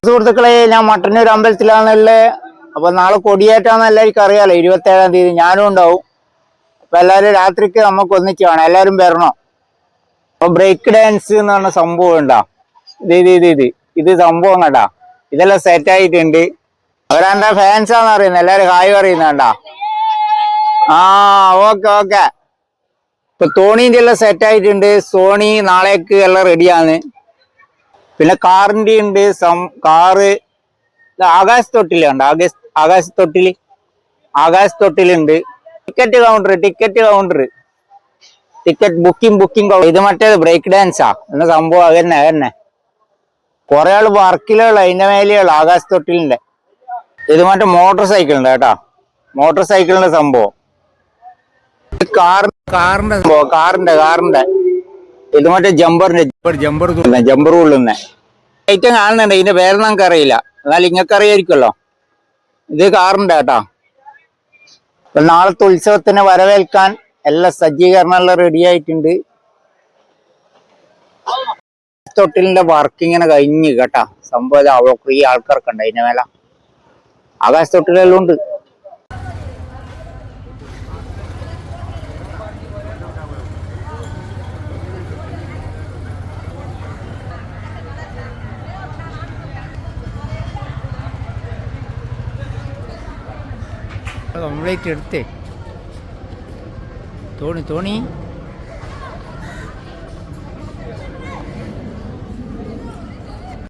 സുഹൃത്തുക്കളെ, ഞാൻ മട്ടന്നൂർ അമ്പലത്തിലാണല്ലേ. അപ്പൊ നാളെ കൊടിയേറ്റാന്ന് എല്ലാവർക്കും അറിയാലോ, 27-ാം തീയതി ഞാനും ഉണ്ടാവും. അപ്പൊ എല്ലാവരും രാത്രിക്ക് നമുക്ക് ഒന്നിച്ച് കാണാം, എല്ലാവരും വരണോ. അപ്പൊ ബ്രേക്ക് ഡാൻസ് എന്ന് പറഞ്ഞ സംഭവം ഉണ്ടാ, ഇത് സംഭവം കണ്ടാ, ഇതെല്ലാം സെറ്റ് ആയിട്ടുണ്ട്. അവരെന്താ ഫാൻസാന്ന് അറിയുന്നത്, എല്ലാരും ഹായ് പറയുന്നണ്ടാ. ആ, ഓക്കെ. ഇപ്പൊ തോണീന്റെ എല്ലാം സെറ്റ് ആയിട്ടുണ്ട്. സോണി നാളേക്ക് എല്ലാം റെഡിയാണ്. പിന്നെ കാറിന്റെ ഉണ്ട്, കാറ് ആകാശത്തൊട്ടിലുണ്ട്. ആകാശത്തൊട്ടിലുണ്ട്. Ticket booking. ഇത് മറ്റേത് ബ്രേക്ക് ഡാൻസാ എന്ന സംഭവം. അതന്നെ കുറെ ആള് വർക്കിലുള്ള അതിന്റെ മേലെയുള്ള ആകാശത്തൊട്ടിലിന്റെ. ഇത് മറ്റേ മോട്ടോർ സൈക്കിളിന്റെ കേട്ടാ, മോട്ടോർ സൈക്കിളിന്റെ സംഭവം. കാറിന്റെ ഇത് മറ്റേ ജമ്പർ കൊള്ളുന്ന ഐറ്റം കാണുന്നുണ്ട്. ഇതിന്റെ പേരൊന്നും നമുക്ക് അറിയില്ല, എന്നാൽ ഇങ്ങക്ക് അറിയായിരിക്കുമല്ലോ. ഇത് കാറിന്റെ കേട്ടാ. നാളത്തെ ഉത്സവത്തിനെ വരവേൽക്കാൻ എല്ലാ സജ്ജീകരണം എല്ലാം റെഡി ആയിട്ടുണ്ട്. തൊട്ടിലിന്റെ വർക്കിങ്ങനെ കഴിഞ്ഞ് കേട്ടാ. സംഭവം അവൾക്ക് ഈ ആൾക്കാർക്ക് ഉണ്ട് അതിന്റെ മേല. ആകാശത്തൊട്ടിലെല്ലാം ഉണ്ട്. കംപ്ലീറ്റ് എടുത്തേ തോണി